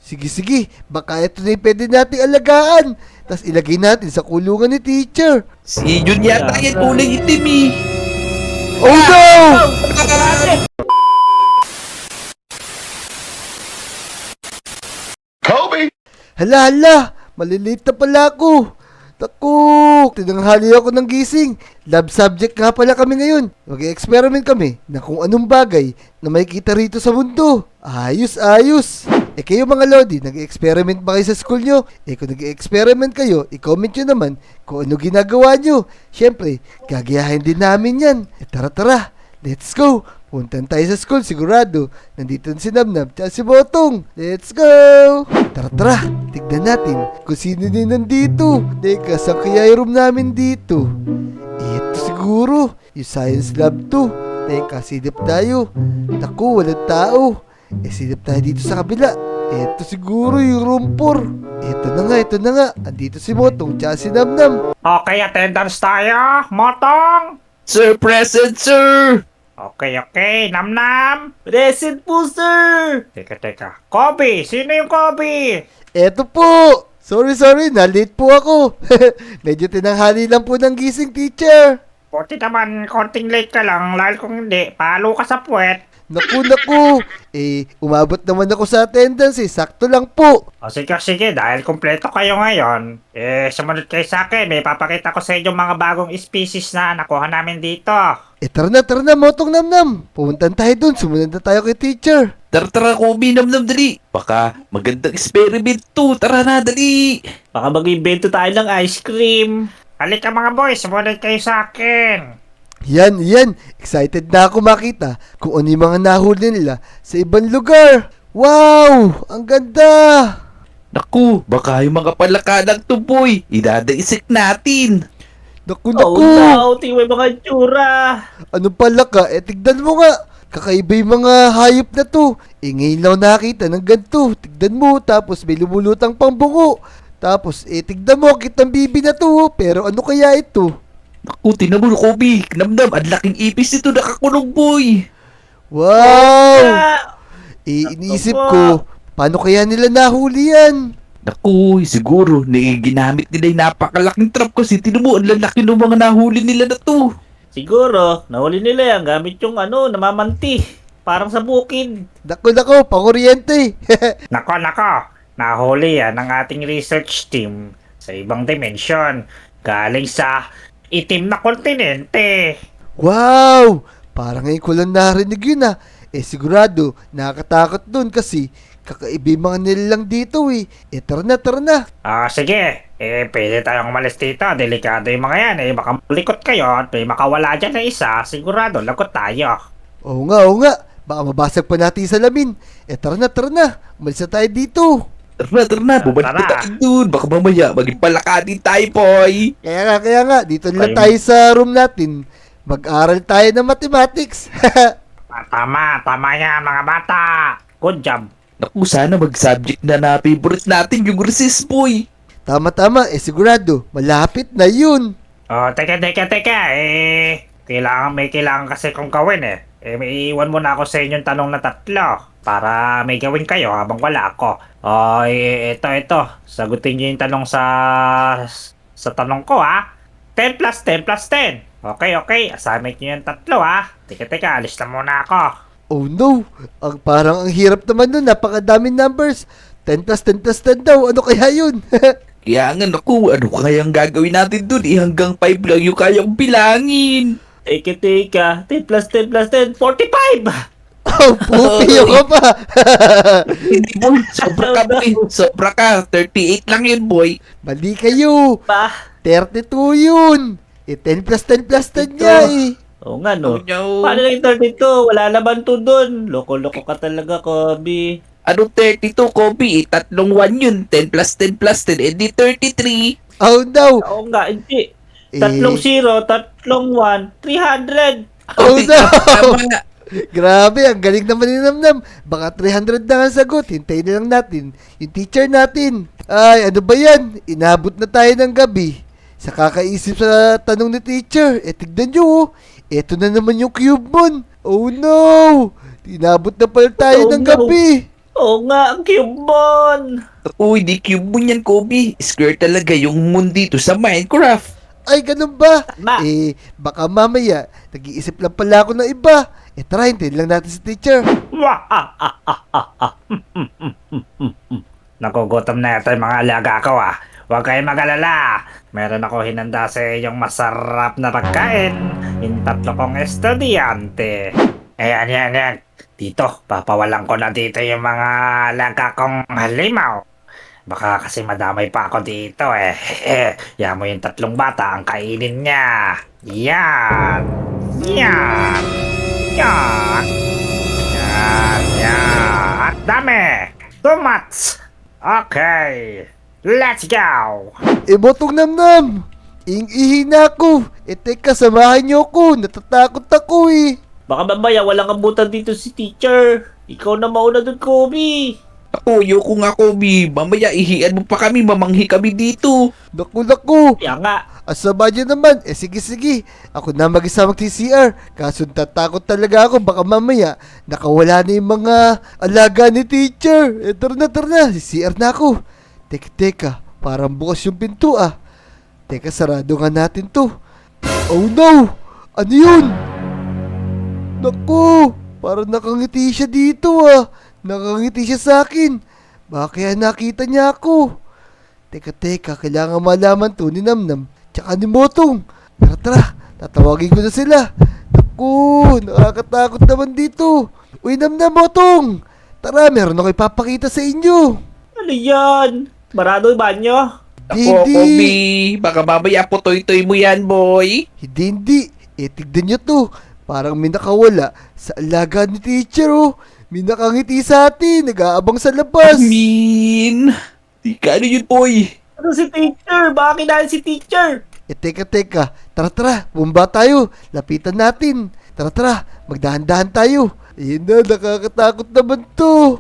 Sige, sige. Baka ito na yung pwede nating alagaan. Tapos ilagay natin sa kulungan ni teacher. Si Jun yata yan, kulay itim eh. Oh no! Kobe! Hala, hala! Malilate na pala ako. Taku! Tinanghali ako ng gising. Lab subject nga pala kami ngayon. Mag-experiment kami na kung anong bagay na makikita rito sa mundo. Ayos, ayos! Kayo mga Lodi, nag-experiment ba kayo sa school nyo? Kung nag-experiment kayo, i-comment nyo naman kung ano ginagawa nyo. Siyempre, gagayahin din namin yan. Tara, tara! Let's go! Puntan tayo sa school, sigurado. Nandito si Namnam at si Botong. Let's go! Tara, tara. Tignan natin kung sino din nandito. Teka, saan kaya yung room namin dito? Ito siguro. Yung science lab to. Teka, silip tayo. Naku, walang tao. Silip tayo dito sa kabila. Ito siguro yung room 4. Ito na nga, ito na nga. Andito si Botong at si Namnam. Okay, attendance tayo. Motong! Sir, present, sir! Okay, Namnam. Present po, sir! Teka. Kobe, sino yung Kobe? Eto po! Sorry, na-late po ako. Medyo tinanghali lang po ng gising, teacher. Buti naman, konting late ka lang. Lalo kung hindi, palo ka sa puwet. Naku. Umabot naman ako sa attendance Sakto lang po. O sige, dahil kumpleto kayo ngayon, sumunod kayo sa akin. May papakita ko sa inyo mga bagong species na nakuha namin dito. Tara na, Motong Namnam. Pumuntan tayo dun, sumunod na tayo kay teacher. Tara, Kobe, Namnam, dali. Baka magandang experiment to. Tara na, dali. Baka mag-invento tayo ng ice cream. Halika mga boys, sumunod kayo sa akin. Yan. Excited na ako makita kung ano yung mga nahuli nila sa ibang lugar. Wow! Ang ganda! Naku, baka yung mga palakalang to, boy. Idadaisik natin. Naku. Oh no, tingnan mo mga tsura. Ano pala ka? Tignan mo nga. Kakaiba yung mga hayop na to. Ngayon lang nakita ng ganito. Tignan mo, tapos may lumulutang pang bungo. Tapos, tignan mo, kitang bibi na to. Pero ano kaya ito? Naku, tinan mo, Kobe. Namnam, ang laking ipis nito nakakulong, boy. Wow! Ah, Iniisip ko, paano kaya nila nahuli yan? Naku, siguro, ginamit nila yung napakalaking trap kasi tinan mo, ang lalaki ng mga nahuli nila na to. siguro, nahuli nila yan gamit yung namamanti. Parang sa bukid. Naku, pakuryente. Nako, nahuli yan ng ating research team sa ibang dimension. Galing sa itim na kontinente. Wow! Parang ngayon ko lang narinig yun sigurado, nakakatakot dun kasi kakaiba yung mga nilalang dito tara na. Sige. Pwede tayong umalis dito. Delikado yung mga yan. Baka malikot kayo at may makawala dyan na isa. Sigurado, lagot tayo. Oo nga. Baka mabasag pa natin sa salamin. Tara na. Umalis na tayo dito. Tara na, bumalik na Tara. tayo dun. Baka mamaya, maging palakanin tayo, boy. Kaya nga, dito lang tayo sa room natin. Mag-aral tayo ng mathematics. Tama yan mga bata. Good job. Naku, sana mag-subject na favorite natin yung resist, boy. Tama, sigurado, malapit na yun. Teka. Kailangan kasi kong gawin may iwan muna ako sa inyong tanong na 3 para may gawin kayo habang wala ako. Ito. Sagutin niyo yung tanong sa tanong ko 10 plus 10 plus 10. Okay. Assignment niyo yung 3 Teka, alis na muna ako. Oh no, parang ang hirap naman nun, napakadaming numbers. 10 plus 10 plus 10 daw, ano kaya yun? Kaya nga, naku, ano kayang gagawin natin dun? Hanggang 5 lang yung kayang bilangin. Teka. 10 plus 10 plus 10, 45! Oh, pupiyo ka pa. Hindi, boy. Sobra ka, boy. Sobra ka. 38 lang yun, boy. Mali kayo. Pa? 32 yun. 10 plus 10 plus 10 niya Oo nga no. Oh, no. Paano lang yung 32? Wala naman to dun. Loko-loko ka talaga, Kobe. Ano 32, Kobe? Tatlong 1 yun. 10 plus 10 plus 10. Hindi 33. Oh no. Oo nga, hindi. Tatlong 0, tatlong 1, 300. Oh no. Tama nga. Grabe, ang galing naman ni Namnam. Baka 300 na ang sagot. Hintayin na lang natin yung teacher natin. Ay, ano ba yan? Inabot na tayo ng gabi. Sa kakaisip sa tanong ni teacher, tignan nyo eto na naman yung cube mon. Oh no! Inabot na pala tayo Oh, ng no. gabi. Oo nga, ang Cubemon! Uy, di cube mo yan, Kobe. Square talaga yung moon dito sa Minecraft. Ay, ganun ba? Ma. Baka mamaya, nag-iisip lang pala ako ng iba. Tara, hintayin lang natin si teacher. Nagugutom na ito yung mga alaga ko Huwag kayong mag-alala. Meron ako hinanda sa yung masarap na pagkain. Yung 3 kong estudyante. Ayan. Dito, papawalan ko na dito yung mga alaga kong halimaw. Baka kasi madamay pa ako dito Yan mo yung 3 bata ang kainin niya. Yan. Dami. Too much. Okay. Let's go. Botong namnam. Ihi na ako. Teka, samahan niyo ako. Natatakot ako Baka mamaya walang abutan dito si teacher. Ikaw na mauna dun, Kobe. Ako, yoko nga, Kobe. Mamaya ihian mo pa kami, mamanghi kami dito. Naku. Kaya nga, Asama niyo naman. Sige. Ako na mag-isa mag-TCR. Kaso tatakot talaga ako. Baka mamaya nakawala na yung mga alaga ni teacher. Tara na. CCR na ako. Teka. Parang bukas yung pinto Teka, sarado nga natin to. Oh no! Ano yun? Naku! Parang nakangiti siya dito Nakangiti siya sa akin. Baka kaya nakita niya ako. Teka, kailangan malaman to ni Namnam tsaka ni Motong. Tara, tatawagin ko na sila. Naku, nakakatakot naman dito. Uy, Namnam, Motong! Tara, meron ako ipapakita sa inyo. ano yan? Barado yung banyo? Ako, Kobe. Baka mamaya putoy-toy mo yan, boy. Hindi. Tignan nyo to. Parang may nakawala sa alaga ni teacher May nakangiti sa atin. Nag-aabang sa labas. Di ka ano yun, boy. Ano si teacher? Baka kinain si teacher? Teka. Tara. Bumba tayo. Lapitan natin. Tara. Magdahan-dahan tayo. Ayun na, nakakatakot naman to.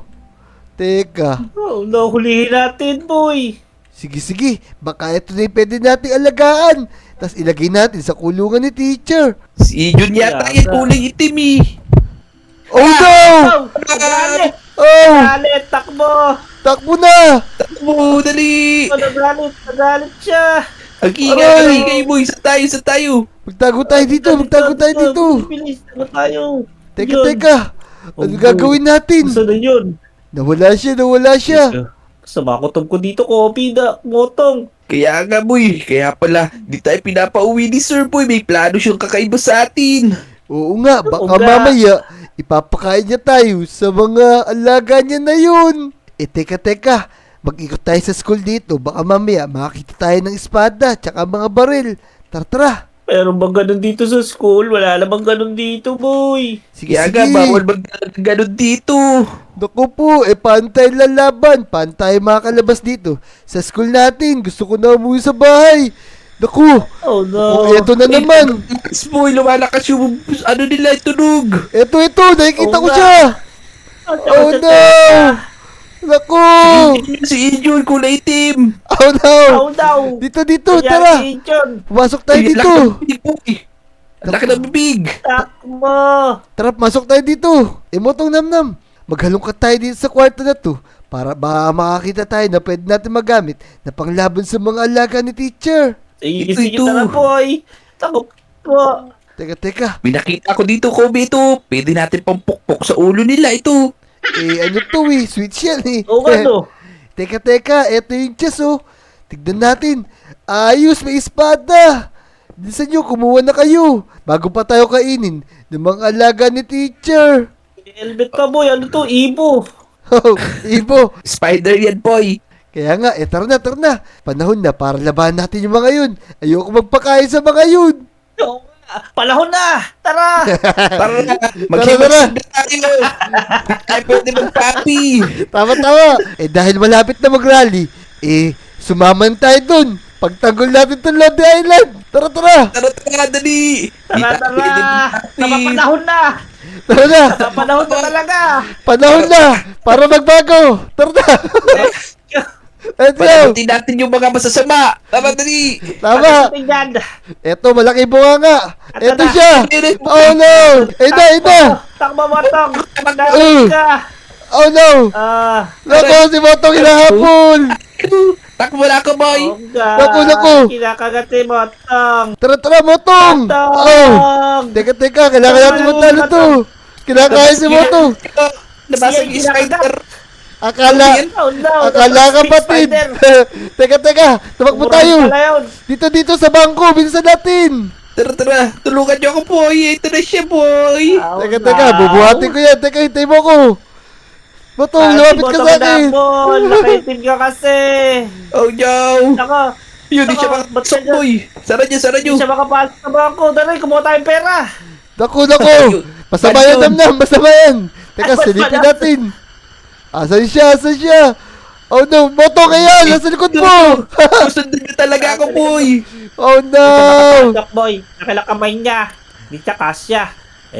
Teka. Oh, nahulihin natin, boy. Sige. Baka ito na yung pwede nating alagaan. Tapos ilagay natin sa kulungan ni teacher. Si Jun yata Yata. yung kulay itim Oh no! Nagalit! Oh! Nagalit! Takbo! Takbo na! Takbo, dali. Nagalit siya! Ang Aray! ingay, boy. Sa tayo. Magtago tayo dito. Bilis, tago tayo! Teka. Ano Oh, gagawin natin? Gusto na yun! Nawala siya. Kasama ko ko dito, Kobe na Motong! Kaya nga, boy. Kaya pala, di tayo pinapauwi ni Sir, boy. May plano siyang kakaiba sa atin. Oo nga, baka Oo nga. mamaya ipapakain niya tayo sa mga alaga niya na yun. Teka. Mag-ikot tayo sa school dito. Baka mamaya makakita tayo ng espada tsaka mga baril. Tara. Meron bang ganun dito sa school? Wala namang ganun dito, boy! Sige. Kaya nga, bawal ganun dito. Naku po, pantay lalaban. Pantay makakalabas dito. Sa school natin, gusto ko na umuwi sa bahay. Naku, Oh no! eto na naman. Boy, lumalakas yung nila, tunog. Ito, nakikita Oo ko nga. siya. Oh no! Naku! Si Injun, kulay itim. Oh no! Oh no! Dito, tara. Pumasok tayo dito. Ang laki ng bibig. Takbo! Tara, pasok tayo dito. Motong Namnam. Maghalongkat tayo dito sa kwarto na to. Para ba makakita tayo na pwede natin magamit na panglaban sa mga alaga ni teacher. Sige, tara, boy! Takbo po! Teka. May nakita ko dito, Kobe, ito. Pwede natin pampukpok sa ulo nila, ito. Ano to switch yan Oo nga, no? Teka, eto yung chess Tignan natin. Ayos, may espada. Bilisan nyo, kumuha na kayo. Bago pa tayo kainin ng mga alaga ni teacher. Helmet pa, boy! Ano to? Ibo! Oh, Ibo. Spider yan, boy. Kaya nga, tara na. Panahon na para labanan natin yung mga yun. Ayoko magpakain sa mga yun. Oo nga. Panahon na! Tara! Tara na, Tara. maghimagsanda tayo. Ay, pwede magpapi. Tama. Dahil malapit na mag-rally, sumaman tayo dun. Pagtanggol natin itong Lodi Island. Tara. Tara, dali. Tara! Panahon na! Tara na. Panahon na talaga! Panahon na. Para magbago. Tara na. Let's go. Panagutin natin yung mga masasama. Tara, dali. Tama. Tingnan! Eto, malaki bunga nga. Eto na. siya. Oh no. Ina. Takbo, Motong! Uh. Dahil ka! Oh no! Ah, Naku, si Motong hinahabol! Takbo na ako, boy! Naku. Kinakagat si Motong. Tara, Motong! Oh! Motong! Teka, kailangan natin matalo to! Kinakain si Motong! Nabasag yung spider! Akala Oh no! kapatid! Teka, tumakbo tayo! Dito sa bangko, bilisan natin! Tara, tulungan niyo ako, boy! Ito na siya, boy! Teka, bubuhatin ko yan! Teka, hintay mo ko! Motong, lumapit ka sa akin! Nakaitim ka kasi. Oh, no! Nako, Yun, di siya ba't makapasok, ganyan? boy! Sara hindi niyo! siya makapasok sa bangko. Dali, kumuha tayong pera. Naku! Masama yan, damnam! Masama yan! Teka, Ay, silipin wala. natin! Asan siya? Oh no! Motong kaya! Nasa likod mo! Susundin niyo talaga ako, boy! Oh no! Nakapasok, boy. Nakilakamay niya. Hindi siya kasya.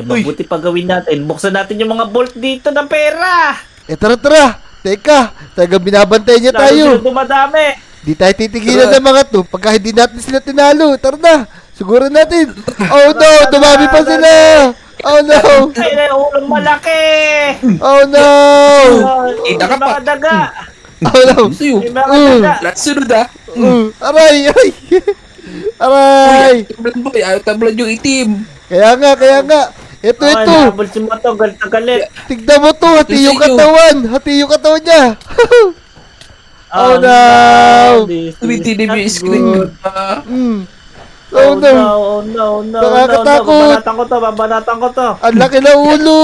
Mabuti pa gawin natin. Buksan natin yung mga bolt dito ng pera. Tara! Teka! Talagang binabantay niya Lalo tayo! sila dumadami. Di tayo titigilan ng mga to pagka hindi natin sila tinalo. Tara na! Siguro natin! Oh no! Dumami pa sila! Oh no! Ay, na ulang malaki. Oh no! May Ida ka pa. mga daga. Oh no! Gusto yun? May mga daga. Lahat sunod, ah! Aray! Aray! Tablan, boy! Ayaw tablan yung itim! Kaya nga! Ito! Nabol si Motong. Galit na galit. Tignan mo to! Hati yung katawan! niya! Oh no! This is Tumitinib not yung screen good. ko, ah! Oh no! Oh no. Nakakatakot. Babanatan ko to. Ang laki na ulo!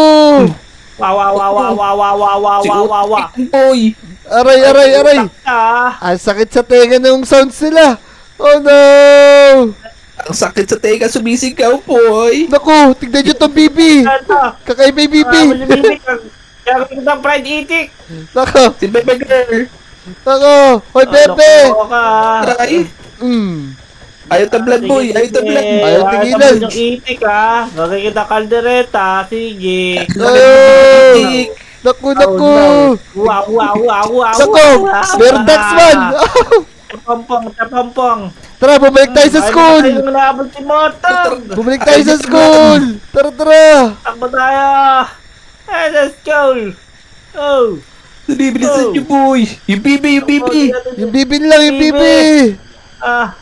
Wow. Boy! Aray! Ah, Ang sakit sa tenga ng sounds nila! Oh no! Ang sakit sa teka, sumisigaw, boy! Naku! Tignan nyo tong bibi! ito. Kakaiba yung bibi! Malimimik. Kaya ko ng fried itik. Naku! Si Bebe Girl! Hoy Pepe! Loko ka. Ay! Ayaw tablan, boy! Ayaw tablan! Ayaw tigilan. Yung itik ha. Gagawin kita kaldereta. Sige. Ay! Naku! Wow. Naku! Meron taxman! Tapampong. Tara, bumalik tayo sa school! Ay, naabot si Motong. Bumalik tayo sa school! Tara! Takbo tayo. Ay, let's go. Oh. Bilisan niyo, boy! Yung bibi! Yung bibin lang, yung bibi! Ah.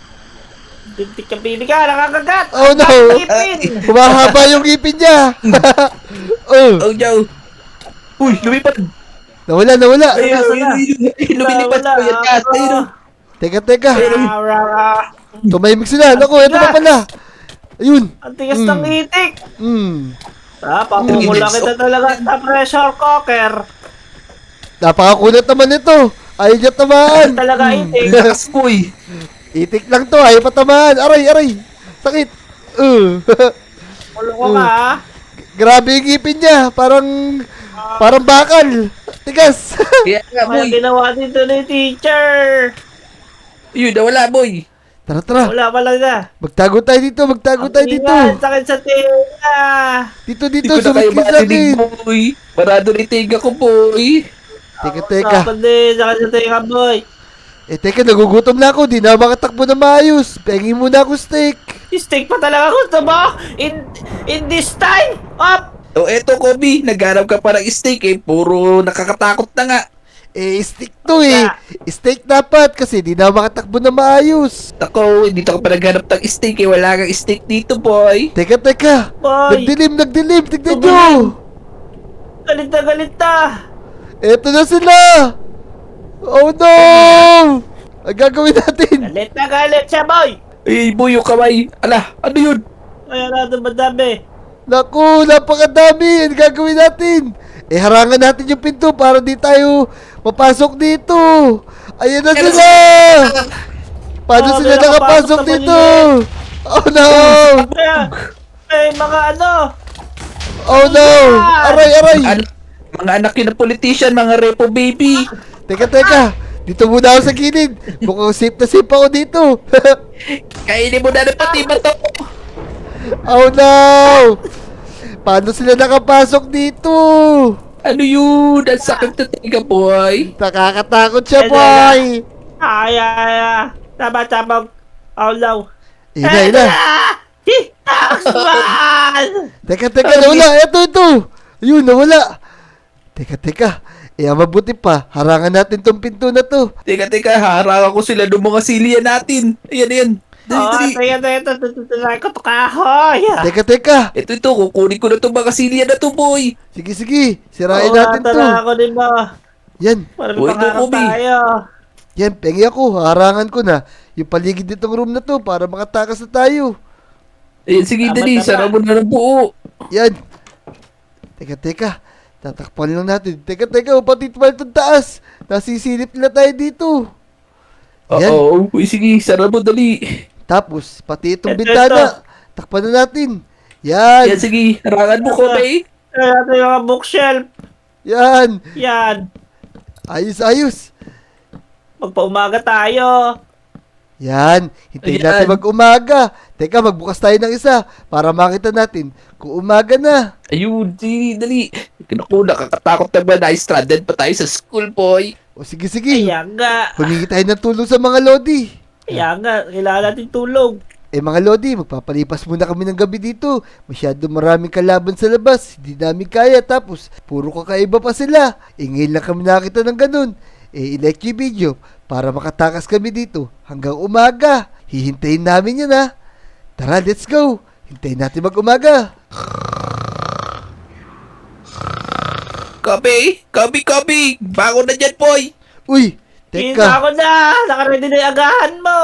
Tintik ka, bibi ka. Nakakagat. Oh no! Ipin. Humahaba yung ngipin niya! Oh, no! Uy, lumipad! Nawala! Ayun, lumilipad ko yan, kat! Ayun, Teka! Tumahimik sila! Naku, ito na pala! Ayun! Ang tigas ng itik. Papumula kita talaga sa pressure cooker. Napakakulat naman ito! Ayaw niya tamaan! Talaga itik. lakas, boy! Itik lang to, ayaw pa tamaan! Aray! Sakit! Ulo ko ka ha. Grabe yung ngipin niya! Parang bakal! Tigas! Kaya nga, May boy! ginawa dito ni teacher. Yun, nawala, boy! Tara! Wala pa lang na. Magtago tayo dito! Ingat, sakit sa tinga. Dito! Hindi ko na kayo Sumikit sa marinig, akin! boy! Parado ni Tiga ko, boy! Teka! Dapat din, sakit sa tinga boy. Teka, nagugutom na ako! Di na ako makatakbo na maayos! Pengin muna ako steak! Steak pa talaga gusto mo? In this time? Up! O eto, Kobe, naghanap ka pa ng steak eh. Puro nakakatakot na nga. Steak to Steak dapat kasi di na ako makatakbo na maayos! Ako, dito ka pa naghanap ng steak eh. Wala kang steak dito, boy. Teka! Boy, Nagdilim! Tignan nyo! galit na. Eto na sila! Oh no! Ang gagawin natin? Galit siya boy. Ay, boy, yung kamay. Ala, ano yun? Kaya natin madami. Naku, napakadami! Ang gagawin natin? Harangan natin yung pinto para di tayo mapasok dito! Ayan na sila! Paano sila may nakapasok nakapasok na dito? Oh no! May mga ano. Oh no! Aray! Mga anak yun na politician, mga repo baby. Teka! Dito muna ako sa gilid! Mukhang safe na safe ako dito! Kainin mo na ng pati ba to? Oh no! Paano sila nakapasok dito? Ano yun? Ang sakit na tiga, boy. Nakakatakot siya, boy! Ay. Tama. Oh no. Ina! Taxman! Teka, nawala! Ito! Ayun, nawala! Teka. Mabuti pa. Harangan natin tong pinto na to. Teka, haharangan ko sila ng mga silya natin. Ayan. Dali. Ito kahoy. Teka. Ito, kukunin ko na itong mga silya na to, boy. Sige. Sirain natin to. ako din ba? Yan. Marami Uy, ito, pangarap Kobe. tayo. Yan, pengi ako. Harangan ko na yung paligid nitong room na to para makatakas na tayo. Ayan, sige, Tama, dali. tama. Sara mo na ng buo. Yan. Teka. Tatakpan lang natin. Teka. Pati itong taas. Nasisilip na tayo dito. Yan. Oo. Uy, sige. Sara mo, dali. Tapos, pati itong Ito. bintana. Takpan na natin. Yan. Ayan, sige. Harangan mo, Kobe. Ito yung mga bookshelf. Yan. Yan. Ayos. Magpaumaga tayo. Yan. Hintayin Ayan. natin mag-umaga. Teka, magbukas tayo ng isa para makita natin kung umaga na. Ayun, sige, dali. Naku, nakakatakot naman na stranded pa tayo sa school, boy. O sige. Kaya nga. Humingi tayo ng tulong sa mga lodi. Kaya nga. Kailangan natin tulong. Mga lodi, magpapalipas muna kami ng gabi dito. Masyado maraming kalaban sa labas. Hindi namin kaya. Tapos, puro kakaiba pa sila. Ngayon lang kami nakita ng ganun. I-like yung video para makatakas kami dito hanggang umaga. Hihintayin namin yan ha. Tara, let's go. Hintayin natin mag-umaga. Kobe. Bangon na dyan, boy. Uy, Kita teka. ko na. Nakaready na yung agahan mo.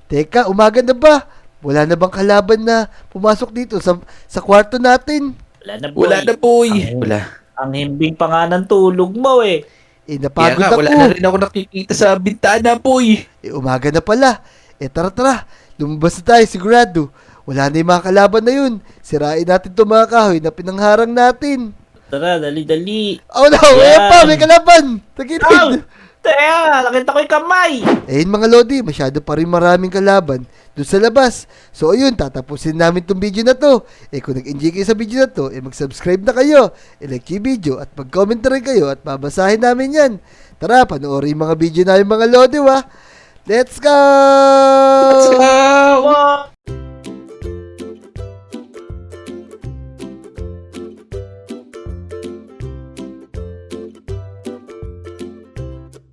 Teka, umaga na ba? Wala na bang kalaban na pumasok dito sa kwarto natin? Wala na, boy. Wala na, boy. Ang- Wala. Ang himbing pa nga ng tulog mo eh. Kaya Napagod nga, ako. wala na rin ako nakikita sa bintana, boy. Umaga na pala. Tara. Lumabas na tayo, sigurado. Wala na yung mga kalaban na yun. Sirain natin itong mga kahoy na pinangharang natin. Tara, dali. Oh no, Yan. ayan pa, may kalaban. Ow! Tagilid. Teka, nakita ko yung kamay. Ayun mga lodi, masyado pa rin maraming kalaban doon sa labas. So ayun, tatapusin namin tong video na to. Kung nag-enjoy kayo sa video na to, mag-subscribe na kayo, like yung video, at mag-comment na rin kayo at babasahin namin yan. Tara, panoorin yung mga video namin mga lodi, Let's go! Let's go! Wow.